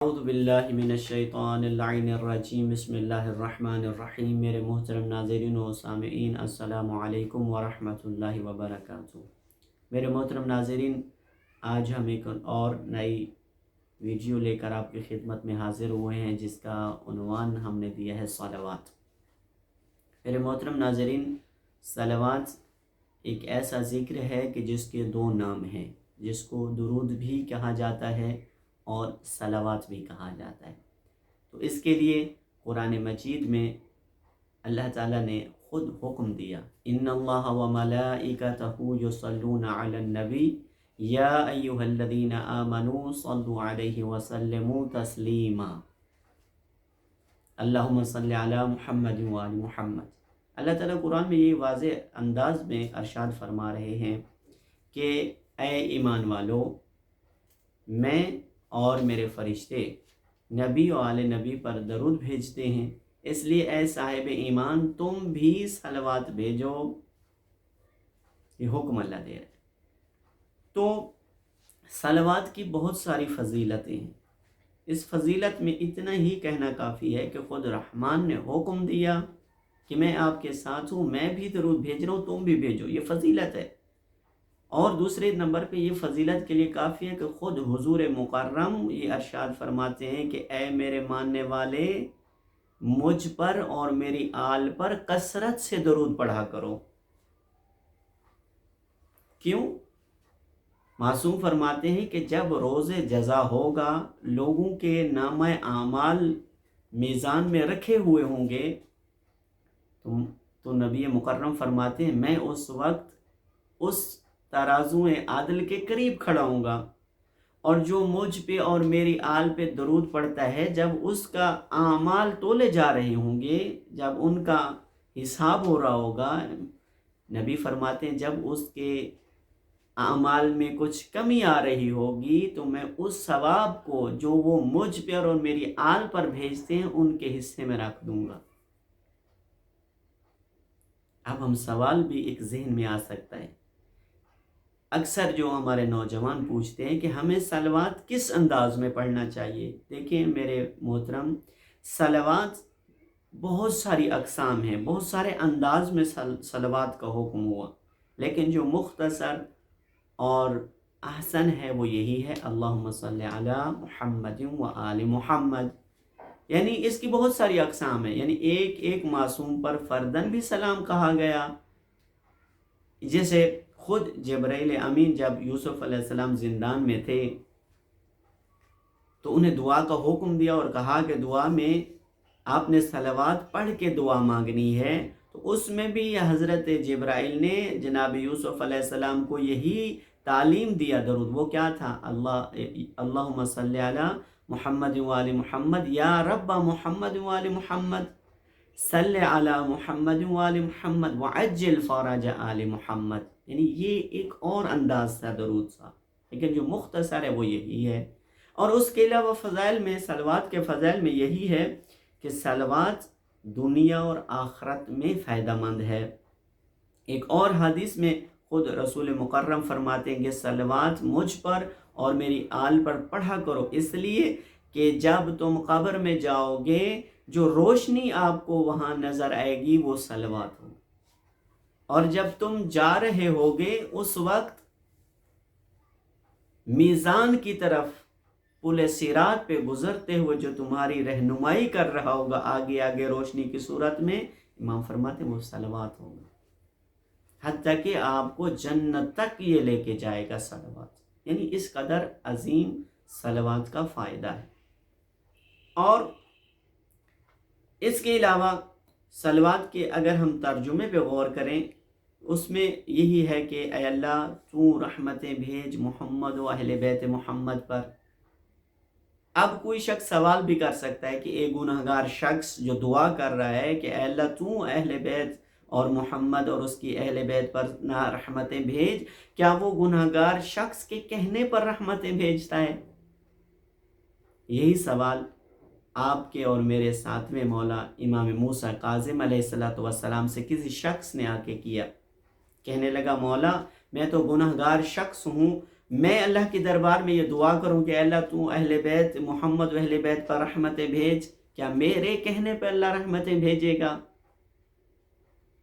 اعوذ باللہ من الشیطان اللعین الرجیم بسم اللہ الرحمن الرحیم۔ میرے محترم ناظرین و سامعین، السلام علیکم ورحمۃ اللہ وبرکاتہ۔ میرے محترم ناظرین، آج ہم ایک اور نئی ویڈیو لے کر آپ کی خدمت میں حاضر ہوئے ہیں، جس کا عنوان ہم نے دیا ہے صلوات۔ میرے محترم ناظرین، صلوات ایک ایسا ذکر ہے کہ جس کے دو نام ہیں، جس کو درود بھی کہا جاتا ہے اور صلوات بھی کہا جاتا ہے۔ تو اس کے لیے قرآن مجید میں اللہ تعالیٰ نے خود حکم دیا، ان اللہ و ملائکتہ یصلون علی النبی یا ایھا الذین آمنوا صلوا علیہ وسلموا تسلیما، اللہم صلی علی محمد و آل محمد۔ اللہ تعالیٰ قرآن میں یہ واضح انداز میں ارشاد فرما رہے ہیں کہ اے ایمان والو، میں اور میرے فرشتے نبی و آل نبی پر درود بھیجتے ہیں، اس لیے اے صاحب ایمان تم بھی صلوات بھیجو۔ یہ حکم اللہ دے رہے ہیں۔ تو صلوات کی بہت ساری فضیلتیں ہیں۔ اس فضیلت میں اتنا ہی کہنا کافی ہے کہ خود رحمان نے حکم دیا کہ میں آپ کے ساتھ ہوں، میں بھی درود بھیج رہا ہوں، تم بھی بھیجو، یہ فضیلت ہے۔ اور دوسرے نمبر پہ یہ فضیلت کے لیے کافی ہے کہ خود حضور مکرم یہ ارشاد فرماتے ہیں کہ اے میرے ماننے والے، مجھ پر اور میری آل پر کثرت سے درود پڑھا کرو۔ کیوں؟ معصوم فرماتے ہیں کہ جب روز جزا ہوگا، لوگوں کے نامہ اعمال میزان میں رکھے ہوئے ہوں گے، تو نبی مکرم فرماتے ہیں میں اس وقت اس ترازو عادل کے قریب کھڑا ہوں گا، اور جو مجھ پہ اور میری آل پہ درود پڑتا ہے، جب اس کا اعمال تولے جا رہے ہوں گے، جب ان کا حساب ہو رہا ہوگا، نبی فرماتے ہیں جب اس کے اعمال میں کچھ کمی آ رہی ہوگی تو میں اس ثواب کو جو وہ مجھ پہ اور میری آل پر بھیجتے ہیں ان کے حصے میں رکھ دوں گا۔ اب ہم سوال بھی ایک ذہن میں آ سکتا ہے، اکثر جو ہمارے نوجوان پوچھتے ہیں کہ ہمیں صلوات کس انداز میں پڑھنا چاہیے۔ دیکھیں میرے محترم، صلوات بہت ساری اقسام ہیں، بہت سارے انداز میں صلوات کا حکم ہوا، لیکن جو مختصر اور احسن ہے وہ یہی ہے، اللہم صلی علی محمد و آل محمد۔ یعنی اس کی بہت ساری اقسام ہیں، یعنی ایک ایک معصوم پر فردن بھی سلام کہا گیا۔ جیسے خود جبرائیل امین جب یوسف علیہ السلام زندان میں تھے تو انہیں دعا کا حکم دیا اور کہا کہ دعا میں آپ نے صلوات پڑھ کے دعا مانگنی ہے، تو اس میں بھی حضرت جبرائیل نے جناب یوسف علیہ السلام کو یہی تعلیم دیا درود۔ وہ کیا تھا؟ اللہم صلی علی محمد و آل محمد یا رب محمد و آل محمد صلی علی محمد و آل محمد وعجل فرج آل محمد۔ یعنی یہ ایک اور انداز تھا درود کا، لیکن جو مختصر ہے وہ یہی ہے۔ اور اس کے علاوہ فضائل میں، صلوات کے فضائل میں یہی ہے کہ صلوات دنیا اور آخرت میں فائدہ مند ہے۔ ایک اور حدیث میں خود رسول مکرم فرماتے ہیں کہ صلوات مجھ پر اور میری آل پر پڑھا کرو، اس لیے کہ جب تم قبر میں جاؤ گے جو روشنی آپ کو وہاں نظر آئے گی وہ صلوات ہو، اور جب تم جا رہے ہوگے اس وقت میزان کی طرف پل صراط پہ گزرتے ہوئے جو تمہاری رہنمائی کر رہا ہوگا آگے آگے روشنی کی صورت میں، امام فرماتے ہیں وہ صلوات ہوگا، حتیٰ کہ آپ کو جنت تک یہ لے کے جائے گا صلوات۔ یعنی اس قدر عظیم صلوات کا فائدہ ہے۔ اور اس کے علاوہ صلوات کے اگر ہم ترجمے پہ غور کریں، اس میں یہی ہے کہ اے اللہ تو رحمتیں بھیج محمد و اہل بیت محمد پر۔ اب کوئی شخص سوال بھی کر سکتا ہے کہ ایک گناہگار شخص جو دعا کر رہا ہے کہ اے اللہ تو اہل بیت اور محمد اور اس کی اہل بیت پر نہ رحمتیں بھیج، کیا وہ گناہگار شخص کے کہنے پر رحمتیں بھیجتا ہے؟ یہی سوال آپ کے اور میرے ساتویں مولا امام موسیٰ کاظم علیہ السلام سے کسی شخص نے آ کے کیا، کہنے لگا مولا میں تو گناہگار شخص ہوں، میں اللہ کے دربار میں یہ دعا کروں کہ اللہ تو اہل بیت محمد و اہل بیت پر رحمتیں بھیج، کیا میرے کہنے پہ اللہ رحمتیں بھیجے گا؟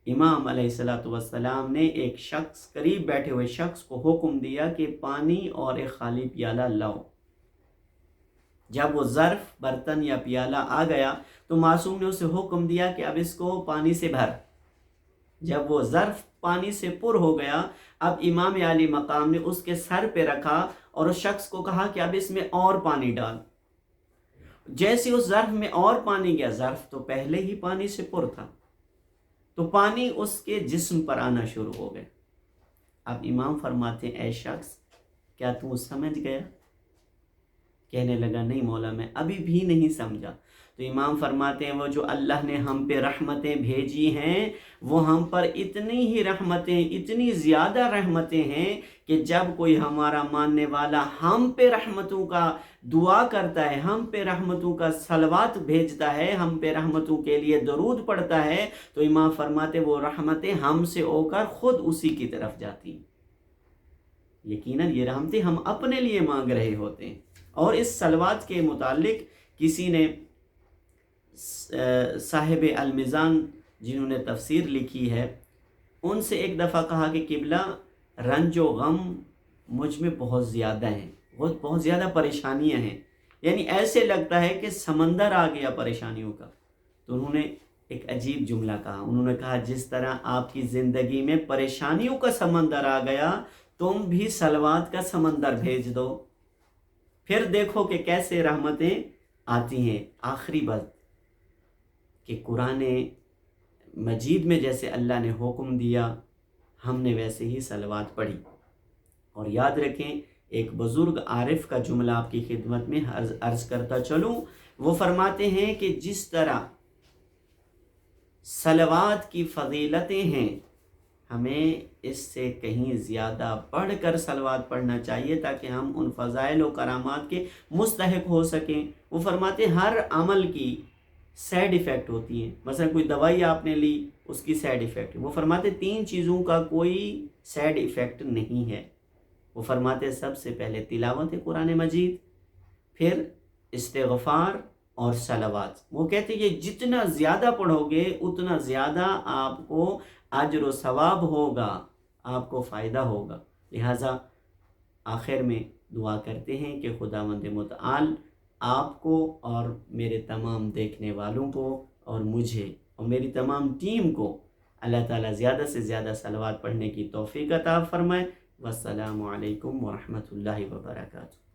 امام علیہ الصلوۃ والسلام نے ایک شخص، قریب بیٹھے ہوئے شخص کو حکم دیا کہ پانی اور ایک خالی پیالہ لاؤ۔ جب وہ ظرف، برتن یا پیالہ آ گیا تو معصوم نے اسے حکم دیا کہ اب اس کو پانی سے بھر۔ جب وہ ظرف پانی سے پر ہو گیا، اب امام علی مقام نے اس کے سر پہ رکھا اور اس شخص کو کہا کہ اب اس میں اور پانی ڈال۔ جیسے اس ظرف میں اور پانی گیا، ظرف تو پہلے ہی پانی سے پر تھا، تو پانی اس کے جسم پر آنا شروع ہو گیا۔ اب امام فرماتے ہیں اے شخص کیا تو سمجھ گیا؟ کہنے لگا نہیں مولا میں ابھی بھی نہیں سمجھا۔ تو امام فرماتے ہیں وہ جو اللہ نے ہم پہ رحمتیں بھیجی ہیں وہ ہم پر اتنی ہی رحمتیں، اتنی زیادہ رحمتیں ہیں کہ جب کوئی ہمارا ماننے والا ہم پہ رحمتوں کا دعا کرتا ہے، ہم پہ رحمتوں کا صلوات بھیجتا ہے، ہم پہ رحمتوں کے لیے درود پڑھتا ہے، تو امام فرماتے وہ رحمتیں ہم سے ہو کر خود اسی کی طرف جاتی ہیں۔ یقیناً یہ رحمتیں ہم اپنے لیے مانگ رہے ہوتے ہیں۔ اور اس صلوات کے متعلق کسی نے صاحب المیزان جنہوں نے تفسیر لکھی ہے ان سے ایک دفعہ کہا کہ قبلہ رنج و غم مجھ میں بہت زیادہ ہیں، بہت زیادہ پریشانیاں ہیں، یعنی ایسے لگتا ہے کہ سمندر آ گیا پریشانیوں کا۔ تو انہوں نے ایک عجیب جملہ کہا، انہوں نے کہا جس طرح آپ کی زندگی میں پریشانیوں کا سمندر آ گیا تم بھی صلوات کا سمندر بھیج دو، پھر دیکھو کہ کیسے رحمتیں آتی ہیں۔ آخری بات کہ قرآن مجید میں جیسے اللہ نے حکم دیا ہم نے ویسے ہی صلوات پڑھی۔ اور یاد رکھیں ایک بزرگ عارف کا جملہ آپ کی خدمت میں عرض کرتا چلوں، وہ فرماتے ہیں کہ جس طرح صلوات کی فضیلتیں ہیں ہمیں اس سے کہیں زیادہ بڑھ کر صلوات پڑھنا چاہیے تاکہ ہم ان فضائل و کرامات کے مستحق ہو سکیں۔ وہ فرماتے ہیں ہر عمل کی سائیڈ ایفیکٹ ہوتی ہیں، مثلا کوئی دوائی آپ نے لی اس کی سائیڈ ایفیکٹ، وہ فرماتے 3 چیزوں کا کوئی سائیڈ ایفیکٹ نہیں ہے۔ وہ فرماتے سب سے پہلے تلاوت قرآن مجید، پھر استغفار اور صلوات۔ وہ کہتے ہیں یہ جتنا زیادہ پڑھو گے اتنا زیادہ آپ کو اجر و ثواب ہوگا، آپ کو فائدہ ہوگا۔ لہٰذا آخر میں دعا کرتے ہیں کہ خداوند متعال آپ کو اور میرے تمام دیکھنے والوں کو اور مجھے اور میری تمام ٹیم کو اللہ تعالیٰ زیادہ سے زیادہ صلوات پڑھنے کی توفیق عطا فرمائے۔ والسلام علیکم ورحمۃ اللہ وبرکاتہ۔